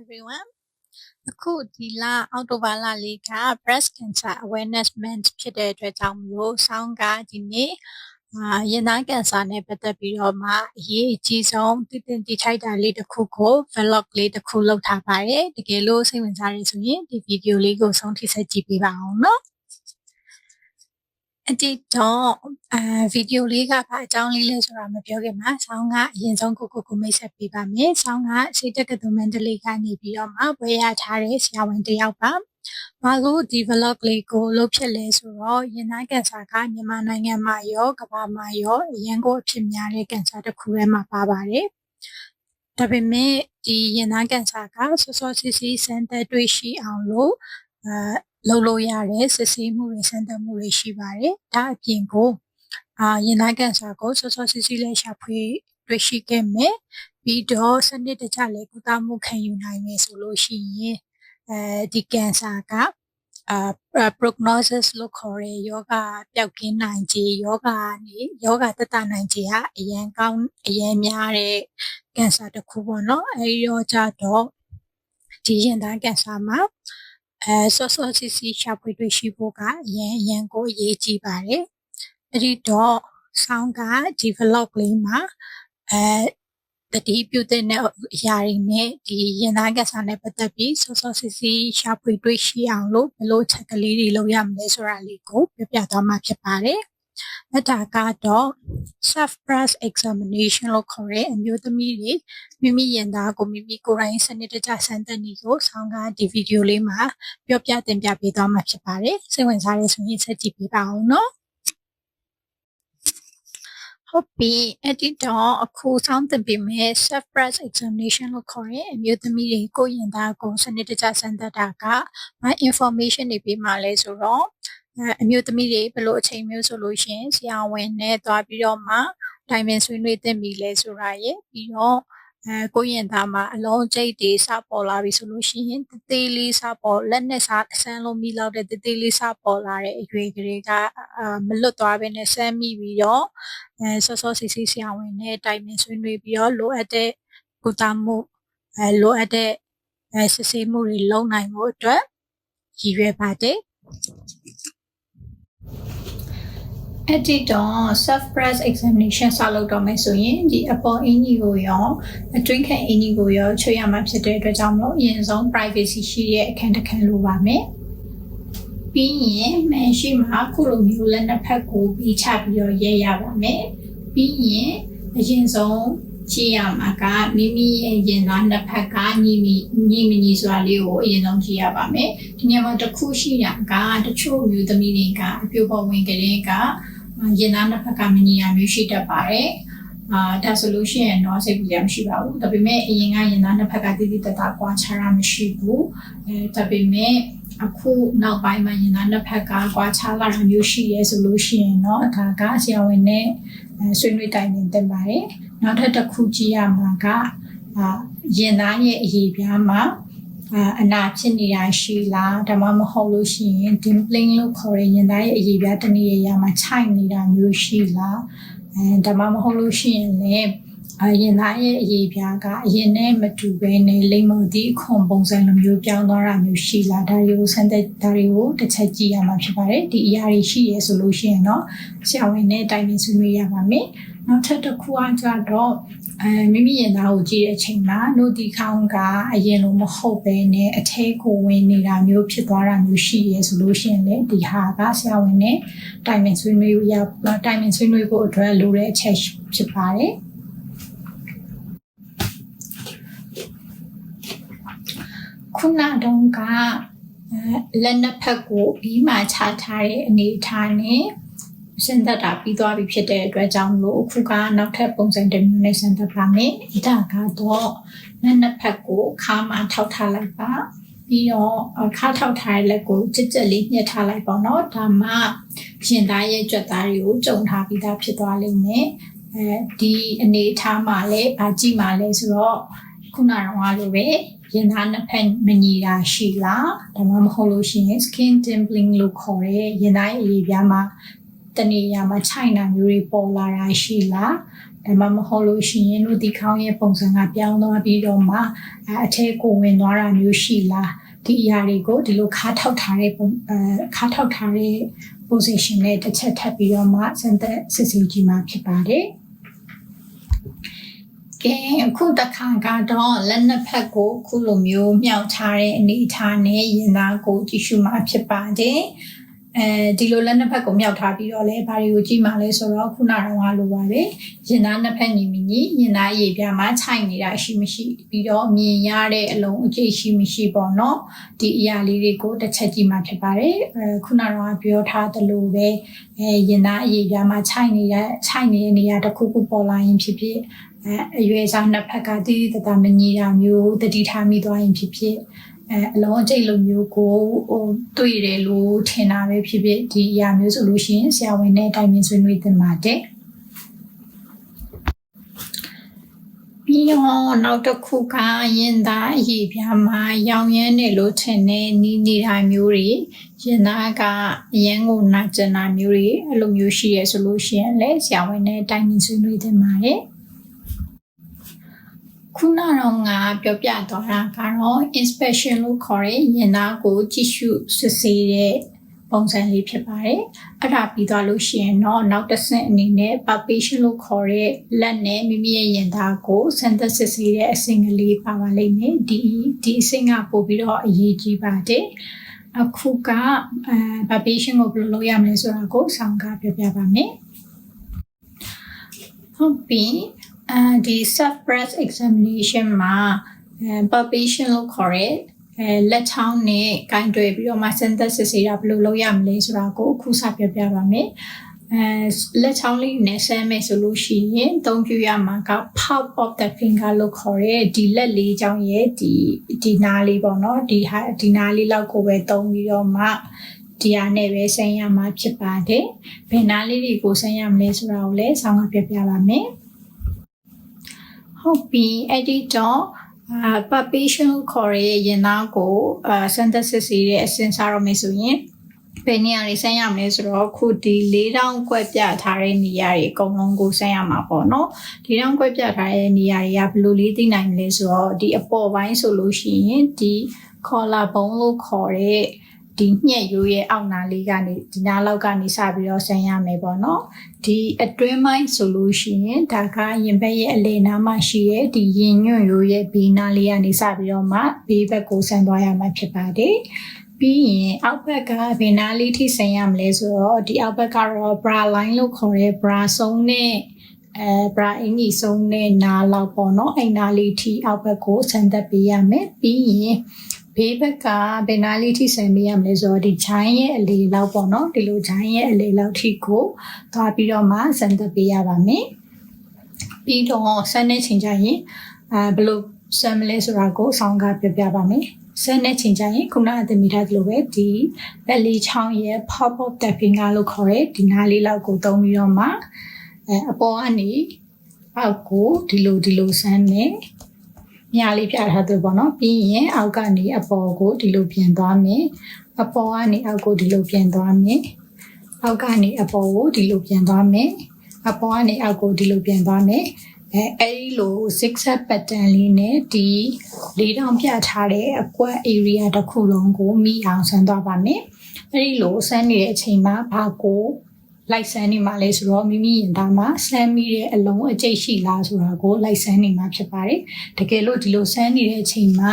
everyone. အခုဒီလအောက်တိုဘာလလေးက breast cancer awareness month ဖြစ်တဲ့အတွက်ကြောင့်မလို့ဆောင်းကဒီနေ့ရင်သားကင်ဆာနဲ့ပတ်သက်ပြီးတော့မှအရေးအကြီးဆုံးသိသင့်သိထိုက်တာလေးတစ်ခုကို vlog လေးတစ်ခုလုပ်ထားပါတယ်တကယ်လို့စိတ်ဝင်စားရဆိုရင်ဒီဗီဒီယိုလေးကိုဆုံးထိဆက်ကြည့်ပေးပါအောင်နော်အတိတော့ဗီဒီယိုလေးကဘာအကြောင်းလေးလဲဆိုတာမပြောခင်မှာဆောင်းကအရင်ဆုံးကိုမိတ်ဆက်ပေးပါမယ်ဆောင်းကစိတ်တက္ကသိုလ်မန္တလေးကနေပြီးတော့မှဝယ်ရထားတဲ့ဆရာဝန်တစ်ယောက်ပါဘာလို့ဒီ vlog လေးကိုလုပ်ဖြစ်လဲဆိုတော့ရင်သားကင်ဆာကမြန်မာနိုင်ငံမှာရောကမ္ဘာမှာရောအရင်ကိုအဖြစ်များတဲ့ကင်ဆာတစ်ခုထဲမှာပါပါတယ်ဒါပေမဲ့ဒီရင်သားကင်ဆာကစောစောစီးစီးစမ်းသပ်တွေ့ရှိအောင်လို့လုပ်လို့ရတဲ့စစ်ဆေးမှုတွေစမ်းသပ်မှုတွေရှိပါတယ်ဒါအပြင်ကိုရင်သားကင်ဆာကိုစောစောစီးစီးလေးရှာဖွေတွေ့ရှိခဲ့မယ်ပြီးတော့စနစ်တကျလေးကုသမှုခံယူနိုင်မယ်ဆိုလို့ရှိရင်ဒီကင်ဆာကprognosis လို့ခေါ်တဲ့ယောဂပျောက်ကင်းနိုင်ခြေယောဂသက်သာနိုင်ခြေဟာအရင်ကောင်းအရင်များတဲ့ကင်ဆာတစ်ခုပေါ့နော်အဲဒီတော့ကြတော့ဒီရင်သားကင်ဆာမှာစောစောစီးစီးရှာဖွေတွေ့ရှိဖို့ကအရင်ကိုအရေးကြီးပါတယ်အဲ့ဒီတော့ဆောင်းကဒီ vlog လေးမှာတတိပြုတဲ့အရာတွေနဲ့ဒီရင်သားကင်ဆာနဲ့ပတ်သက်ပြီးစောစောစီးစီးရှာဖွေတွေ့ရှိအောင်လို့ဘယ်လိုချက်ကလေးတွေလုပ်ရမလဲဆိုတာလေးကိုပြောပြသွားမှာဖြစ်ပါတယ်အဲ့ဒါကတော့ self breast examination လို့ခေါ်တဲ့အမျိုးသမီးတွေမိမိရင်သားကိုမိမိကိုယ်တိုင်စနစ်တကျစမ်းသပ်နည်းကိုဆောင်းကဒီဗီဒီယိုလေးမှာပြောပြတင်ပြပေးသွားမှာဖြစ်ပါတယ်စိတ်ဝင်စားတဲ့ဆိုရင်ဆက်ကြည့်ပေးပါအောင်နော်ဟုတ်ပြီအဲ့ဒီတော့အခုဆောင်းသင်ပေးမယ် self breast examination လို့ခေါ်တဲ့အမျိုးသမီးတွေကိုရင်သားကိုစနစ်တကျစမ်းသပ်တာကဘာ information တွေပေးမှလဲဆိုတော့အမျိုးသမီးတွေဘယ်လိုအချိန်မျိုးဆိုလို့ရှိရင်ဆရာဝန်နဲ့တွားပြီးတော့မှတိုင်ပင်ဆွေးနွေးသင့်ပြီလဲဆိုတာရယ်ပြီးတော့ကိုရင်သားမှာအလုံးကျိတ်တွေစပေါ်လာပြီဆိုလို့ရှိရင်တသေးလေးစပေါ်လက်နဲ့စဆန်းလို့မိလောက်တဲ့တသေးလေးစပေါ်လာတဲ့အရွယ်ကလေးကမလွတ်သွားဘဲနဲ့ဆန်းမိပြီးတော့စောစောစီးစီးဆရာဝန်နဲ့တိုင်ပင်ဆွေးနွေးပြီးတော့လိုအပ်တဲ့ကုသမှုလိုအပ်တဲ့စစ်ဆေးမှုတွေလုပ်နိုင်ဖို့အတွက်ရည်ရွယ်ပါတယ်အဲ့ဒီတော့ self breast examination ဆောက်လုပ်တော့မယ်ဆိုရင်ဒီအပေါ်အင်ကြီးကိုရောအတွင်းခံအင်ကြီးကိုရောချွတ်ရမှာဖြစ်တဲ့အတွက်ကြောင့်မလို့အရင်ဆုံး privacy ရှိတဲ့အခန်းတစ်ခန်းလိုပါမယ်ပြီးရင်မရှိမှာခုလိုမျိုးလက်နှစ်ဖက်ကိုပြီးချပြီးတော့ရဲရပါမယ်ပြီးရင်အရင်ဆုံးကြည့်ရမှာကမိမိရဲ့ရင်သားနှစ်ဖက်ကညီမဆိုတာလေးကိုအရင်ဆုံးကြည့်ရပါမယ်ဒီနေရာမှာတစ်ခုရှိတာကတချို့မျိုးသမီးတွေကအပြိုပေါ်ဝင်ကလေးကရင်သားနှစ်ဖက်ကမညီရမျိုးရှိတတ်ပါတယ်ဒါဆိုလို့ရှိရင်တော့စိတ်ပူရမရှိပါဘူးဒါပေမဲ့အရင်ကရင်သားနှစ်ဖက်ကတိတိတတ်တာကွာခြားတာမရှိဘူးဒါပေမဲ့အခုနောက်ပိုင်းမှာရင်သားနှစ်ဖက်ကကွာခြားလာတာမျိုးရှိရဲဆိုလို့ရှိရင်တော့ဒါကဆရာဝန်နဲ့ဆွေးနွေးတိုင်ပင်သင့်ပါတယ်နောက်ထပ်တစ်ခုကြည့်ရမှာကရင်သားရဲ့အရေးပြားမှာအနာဖြစ်နေတာရှိလားဒါမှမဟုတ်လို့ရှိရင် dimpling လို့ခေါ်တဲ့ရင်သားရဲ့အရေးပြားတစ်နေရာမှာခြိုက်နေတာမျိုးရှိလားဒါမှမဟုတ်လို့ရှိရင်လည်းရင်သားရဲ့အရေးပြားကအရင်နဲ့မတူဘဲနဲ့လိမ္မော်သည့်ခွန်ပုံစံလိုမျိုးပြောင်းသွားတာမျိုးရှိလားဒါတွေကိုစမ်းသပ်ဒါတွေကိုတစ်ချက်ကြည့်ရမှာဖြစ်ပါတယ်ဒီအရာတွေရှိရဲဆိုလို့ရှိရင်တော့ဆရာဝန်နဲ့တိုင်ပင်ဆွေးနွေးရပါမယ်နောက်ထပ်တစ်ခုကကြတော့မိမိရင်သားကိုကြည့်တဲ့အချိန်မှာနှုတ်ဒီခေါင်းကအရင်လိုမဟုတ်ဘဲနဲ့အထဲကိုဝင်နေတာမျိုးဖြစ်သွားတာမျိုးရှိရဲဆိုလို့ရှိရင်လည်းဒီဟာကဆရာဝန်နဲ့တိုင်ပင်ဆွေးနွေးဖို့အတွက်လိုတဲ့အချက်ဖြစ်ပါတယ်ခုနတုန်းကလက်နှစ်ဖက်ကိုပြီးမှချထားတဲ့အနေအထားနဲ့စမ်းသပ်တာပြီးသွားပြီဖြစ်တဲ့အတွက်ကြောင့်လို့အခုကနောက်ထပ်ပုံစံတစ်မျိုးနဲ့စမ်းသပ်ပါမယ်။ဒါကတော့လက်နှစ်ဖက်ကိုခါမှထောက်ထားလိုက်ပါပြီးတော့ခါထောက်ထားတဲ့လက်ကိုကြက်ကြက်လေးညှစ်ထားလိုက်ပါတော့ဒါမှရင်သားရဲ့ကြွက်သားတွေကိုကြုံထားပြီးသားဖြစ်သွားလိမ့်မယ်။ဒီအနေအထားမှာလည်းဗာကြည့်မှလဲဆိုတော့ခုနကတော့လိုပဲရင်သားနှစ်ဖက်မညီတာရှိလားဒါမှမဟုတ်လို့ရှိရင် skin dimpling လို့ခေါ်တဲ့ရင်သားရဲ့အရေးပြားမှာတနေရာမှာခြိုက်နာမျိုးတွေပေါ်လာတာရှိလား ဒါမှမဟုတ်လို့ရှိရင်တို့ဒီခေါင်းရဲ့ပုံစံကပြောင်းသွားပြီးတော့မှအထဲကိုဝင်သွားတာမျိုးရှိလားဒီအရာတွေကိုဒီလိုခါထောက်ထားတဲ့ position နဲ့တစ်ချက်ထပ်ပြီးတော့မှစမ်းသပ်စစ်ဆေးကြည့်မှာဖြစ်ပါတယ်ကဲအခုတစ်ခါကတော့လက်နှစ်ဖက်ကိုခုလိုမျိုးမြှောက်ထားတဲ့အနေအထားနဲ့ရင်သားကိုကြည့်ရှုမှာဖြစ်ပါတယ်ဒီလိုလက်နှစ်ဖက်ကိုမြှောက်ထားပြီးတော့လဲဘာတွေကိုကြည့်မှလဲဆိုတော့ခုနကတော့လိုပါပဲရင်သားနှစ်ဖက်ညီမညီရင်သားရေပြားမှာခြိုက်နေတာရှိမရှိပြီးတော့မြင်ရတဲ့အလုံးအကျိတ်ရှိမရှိပေါ့နော်ဒီအရာလေးတွေကိုတစ်ချက်ကြည့်မှဖြစ်ပါတယ်ခုနကတော့ပြောထားသလိုပဲရင်သားရေပြားမှာခြိုက်နေတဲ့နေရာတစ်ခုခုပေါ်လာရင်ဖြစ်ဖြစ်အရွယ်စားနှစ်ဖက်ကတိတိတတ်မညီတာမျိုးတတိထားမိသွားရင်ဖြစ်ဖြစ်အလုံးအကျိတ်လိုမျိုးကိုတွေ့တယ်လို့ထင်တာပဲဖြစ်ဖြစ်ဒီအရာမျိုးဆိုလို့ရှိရင်ဆရာဝန်နဲ့တိုင်ပင်ဆွေးနွေးသင့်ပါတယ်ပြီးတော့နောက်တစ်ခုကရင်သားအရေပြားမှာရောင်ရမ်းနေလို့ထင်တဲ့နီးနေတာမျိုးတွေရင်သားကအရန်ကိုနာကျင်တာမျိုးတွေအဲ့လိုမျိုးရှိရဆိုလို့ရှိရင်လည်းဆရာဝန်နဲ့တိုင်ပင်ဆွေးနွေးသင့်ပါတယ်ခုနတော့ငါပြောပြသွားတာကတော့ inspection လို့ခေါ်တဲ့ရင်သားကိုကြည့်ရှုစစ်ဆေးတဲ့ပုံစံလေးဖြစ်ပါတယ်။အဲ့ဒါပြီးသွားလို့ရှိရင်တော့နောက်တစ်ဆင့်အနေနဲ့ palpation လို့ခေါ်တဲ့လက်နဲ့မိမိရဲ့ရင်သားကိုစမ်းသပ်စစ်ဆေးတဲ့အဆင့်ကလေးပါပါလိမ့်မယ်။ဒီအဆင့်ကပို့ပြီးတော့အရေးကြီးပါတယ်။အခုကpalpation ကိုဘယ်လိုလုပ်ရမလဲဆိုတာကိုဆောင်းကပြောပြပါမယ်။ဟုတ်ပြီ။ဒီ soft breast examination မှာ palpation လို့ခေါ်တဲ့လက်ချောင်းနဲ့ကိုင်တွယ်ပြီးတော့မှစမ်းသပ်စစ်ဆေးတာဘယ်လိုလုပ်ရမလဲဆိုတာကိုအခုစပြောပြပါမယ်လက်ချောင်းလေးနဲ့ဆမ်းမယ်ဆိုလို့ရှိရင်အသုံးပြုရမှာက palm of the finger လို့ခေါ်တဲ့ဒီလက်လေးချောင်းရဲ့ဒီနားလေးပေါ့နော်ဒီနားလေးလောက်ကိုပဲသုံးပြီးတော့မှဒီဟာနဲ့ပဲဆမ်းရမှာဖြစ်ပါတယ်ဘယ်နားလေးတွေကိုဆမ်းရမလဲဆိုတာကိုလည်းဆောင်းကပြပြပါမယ်ဟုတ်ပြီအဲ့ဒီတော့palpation ခေါ်ရရင်သားကိုစမ်းသပ်စစ်ဆေးတဲ့အဆင့်စားရမယ်ဆိုရင်ဘယ်နေရာတွေဆမ်းရမလဲဆိုတော့ခုဒီ၄တောင်ကွက်ပြထားတဲ့နေရာတွေအကုန်လုံးကိုဆမ်းရမှာပေါ့နော်၄တောင်ကွက်ပြထားတဲ့နေရာတွေကဘယ်လိုလေးသိနိုင်မလဲဆိုတော့ဒီအပေါ်ပိုင်းဆိုလို့ရှိရင်ဒီ collar bone လို့ခေါ်တဲ့ဒီညက်ရိုးရဲ့အောက်နာလေးကနေဒီနားလောက်ကနေစပြီးတော့ဆမ်းရမယ်ပေါ့နော်ဒီအတွင်းပိုင်းဆိုလို့ရှိရင်ဒါကရင်ဘက်ရဲ့အလယ်နားမှာရှိတဲ့ဒီရင်ညွန့်ရိုးရဲ့ဘေးနားလေးကနေစပြီးတော့မှဘေးဘက်ကိုဆမ်းသွားရမှာဖြစ်ပါတယ်ပြီးရင်အောက်ဘက်ကဘယ်နားလေးထိဆမ်းရမလဲဆိုတော့ဒီအောက်ဘက်ကတော့ bra line လို့ခေါ်တဲ့ bra ဆုံးနဲ့bra အင်ကြီးဆုံးနဲ့နားလောက်ပေါ့နော်အဲ့နားလေးထိအောက်ဘက်ကိုဆမ်းသက်ပေးရမယ်ပြီးရင်ဘေးဘက်ကဘယ်နားလေးထိဆင်ပေးရမလဲဆိုတော့ဒီဂျိုင်းရဲ့အလေလောက်ပေါ့နော်ဒီလိုဂျိုင်းရဲ့အလေလောက်ထိကိုသွားပြီးတော့မှဆန်သက်ပေးရပါမယ်ပြီးတော့ဆန်တဲ့ချိန်ကျရင်ဘယ်လိုဆန်မလဲဆိုတာကိုဆောင်းကပြပြပါမယ်ဆန်တဲ့ချိန်ကျရင်ခုနအသမီးထားသလိုပဲဒီလက်လေးချောင်းရဲ့ pop of the finger လို့ခေါ်တဲ့ဒီနားလေးလောက်ကိုသုံးပြီးတော့မှအပေါ်ကနေအောက်ကိုဒီလိုဆန်မယ်ညာလေးပြထားတယ်ပေါ့နော်ပြီးရင်အောက်ကနေအပေါ်ကိုဒီလိုပြန်သွားမယ်အပေါ်ကနေအောက်ကိုဒီလိုပြန်သွားမယ်အောက်ကနေအပေါ်ကိုဒီလိုပြန်သွားမယ်အပေါ်ကနေအောက်ကိုဒီလိုပြန်သွားမယ်အဲဒီလို zigzag pattern လေးနဲ့ဒီ၄တောင်ပြထားတဲ့အကွက် area တစ်ခုလုံးကိုမိအောင်ဆန်းသွားပါမယ်အဲဒီလိုဆန်းနေတဲ့အချိန်မှာဘာကိုလိုက်ဆန်းနေမှာလဲဆိုတော့မိမိရင်သားမှာဆန်းမိတဲ့အလုံးအကျိတ်ရှိလားဆိုတာကိုလိုက်ဆန်းနေမှာဖြစ်ပါတယ်တကယ်လို့ဒီလိုဆန်းနေတဲ့အချိန်မှာ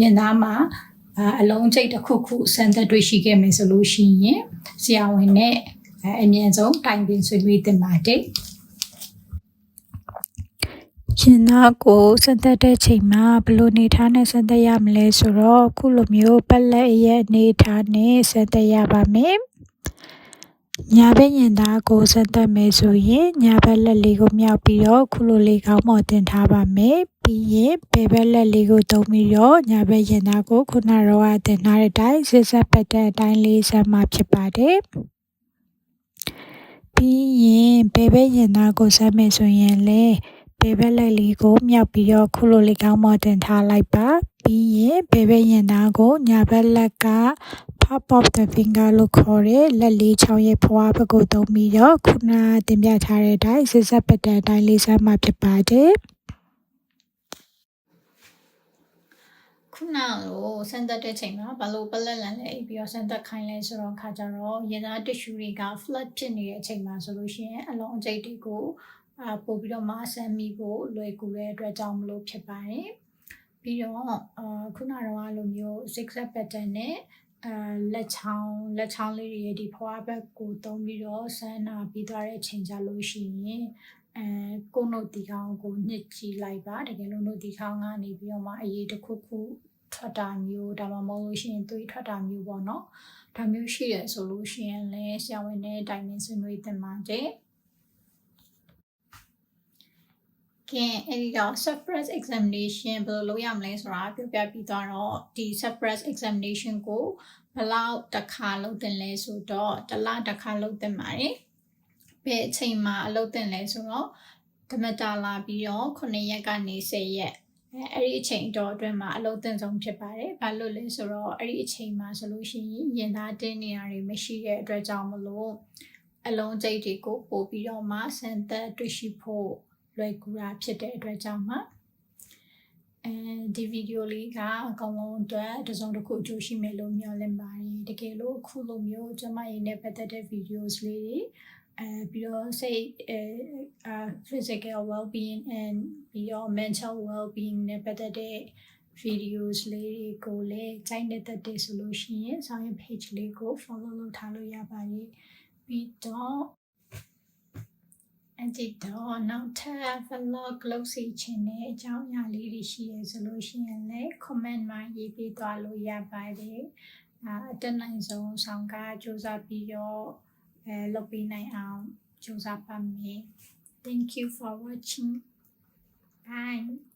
ရင်သားမှာအလုံးအကျိတ်တစ်ခုခုဆန်းသက်တွေ့ရှိခဲ့မယ်ဆိုလို့ရှိရင်ဆရာဝန်နဲ့အမြင့်ဆုံးတိုင်ပင်ဆွေးနွေးသင့်ပါတယ်ရင်သားကိုစမ်းသပ်တဲ့ချိန်မှာဘယ်လိုနေထားနဲ့စမ်းသပ်ရမလဲဆိုတော့ခုလိုမျိုးပလက်ရဲ့အနေထားနဲ့စမ်းသပ်ရပါမယ်ညာဘက်ရင်သားကိုစမ်းသပ်မယ်ဆိုရင်ညာဘက်လက်လေးကိုမြောက်ပြီးတော့ခုလိုလေးကောင်းမော်တင်ထားပါမယ်ပြီးရင်ဘယ်ဘက်လက်လေးကိုသုံးပြီးတော့ညာဘက်ရင်သားကိုခုနတော့တင်ထားတဲ့အတိုင်းစစ်ဆက်ပတ်တဲ့အတိုင်းလေးဆက်မှဖြစ်ပါတယ်ပြီးရင်ဘယ်ဘက်ရင်သားကိုဆက်မယ်ဆိုရင်လည်းဘယ်ဘက်လက်လေးကိုမြောက်ပြီးတော့ခုလိုလေးကောင်းမော်တင်ထားလိုက်ပါပြီးရင်ဘယ်ဘက်ရင်သားကိုညာဘက်လက်က top of the finger လို့ခေါ်တဲ့လက်လေးချောင်းရဲ့ဖွားဘက်ကိုသုံးပြီးတော့ခုနတင်ပြထားတဲ့အတိုင်းစစ်ဆက်ပတ်တဲ့အတိုင်းလေးဆက်မှာဖြစ်ပါတယ်ခုနကစမ်းသက်တဲ့ချိန်မှာဘာလို့ပလက်လန်လဲပြီးတော့စမ်းသက်ခိုင်းလဲဆိုတော့ခါကြတော့ရင်သား tissue တွေက flat ဖြစ်နေတဲ့အချိန်မှာဆိုလို့ရှိရင်အလုံးအကျိတ်တွေကိုပို့ပြီးတော့မဆမ်းမိဖို့လွယ်ကူတဲ့အတွက်ကြောင့်မလို့ဖြစ်ပါတယ်ပြီးတော့ခုနကတော့လိုမျိုး zigzag pattern နဲ့လက်ချောင်းလေးတွေရဲ့ဒီဖွားဘက်ကိုသုံးပြီးတော့ဆန်းနာပြီးသွားတဲ့အချိန်ကြလို့ရှိရင်ကိုနိုတီခေါင်းကိုညှစ်ကြည့်လိုက်ပါတကယ်လို့နိုတီခေါင်းကနေပြီးတော့မှအရေးတစ်ခုထွက်တာမျိုးဒါမှမဟုတ်လို့ရှိရင်သွေးထွက်တာမျိုးပေါ့နော်ဒါမျိုးရှိရဆိုလို့ရှိရင်လည်းဆရာဝန်နဲ့တိုင်ပင်ဆွေးနွေးသင့်ပါတယ်ကဲအဲ့ဒီတော့ surprise examination ဘယ်လိုလုပ်ရမလဲဆိုတာပြောပြပြီးသွားတော့ဒီ surprise examination ကိုဘယ်လောက်တစ်ခါလုပ်တင်လဲဆိုတော့တစ်လတစ်ခါလုပ်တင်ပါတယ်ဘယ်အချိန်မှာအလုပ်တင်လဲဆိုတော့ဓမ္မတာလာပြီးတော့9ရက်ကနေ10ရက်အဲ့ဒီအချိန်တော့အတွင်းမှာအလုပ်တင်ဆုံးဖြစ်ပါတယ်ဘာလို့လဲဆိုတော့အဲ့ဒီအချိန်မှာဆိုလို့ရှိရင်ရင်သားတင်းနေရတွေမရှိတဲ့အတွက်ကြောင့်မလို့အလုံးကျိတ်တွေကိုပို့ပြီးတော့မှစမ်းသပ်တွေ့ရှိဖို့လွယ်ကူတာဖြစ်တဲ့အတွက်ကြောင့်မှာဒီဗီဒီယိုလေးကအကောင်လုံးအတွက်တစုံတစ်ခုအကျိုးရှိမယ်လို့မျှော်လင့်ပါတယ်တကယ်လို့အခုလိုမျိုးကျမရဲ့နဲ့ပတ်သက်တဲ့ videos လေးတွေပြီးတော့စိတ် physical well-being and ပြီးတော့ mental well-being နဲ့ပတ်သက်တဲ့ videos လေးတွေကိုလည်းကြိုက်နေတဲ့ဆိုလို့ရှိရင်ဆောင်ရွက် page လေးကို follow လုပ်ထားလို့ရပါတယ်ပြီးတော့အဲ့ဒီတော့နောက်ထပ် vlog လုပ်စီချင်တဲ့အကြောင်းအရာလေးတွေရှိရဆိုလို့ရှိရင်လည်း comment မှာရေးပေးသွားလို့ရပါတယ်အတက်နိုင်ဆုံးဆောင်ကားစူးစမ်းပြီးတော့လုပ်ပေးနိုင်အောင်စူးစမ်းပါမယ် Thank you for watching bye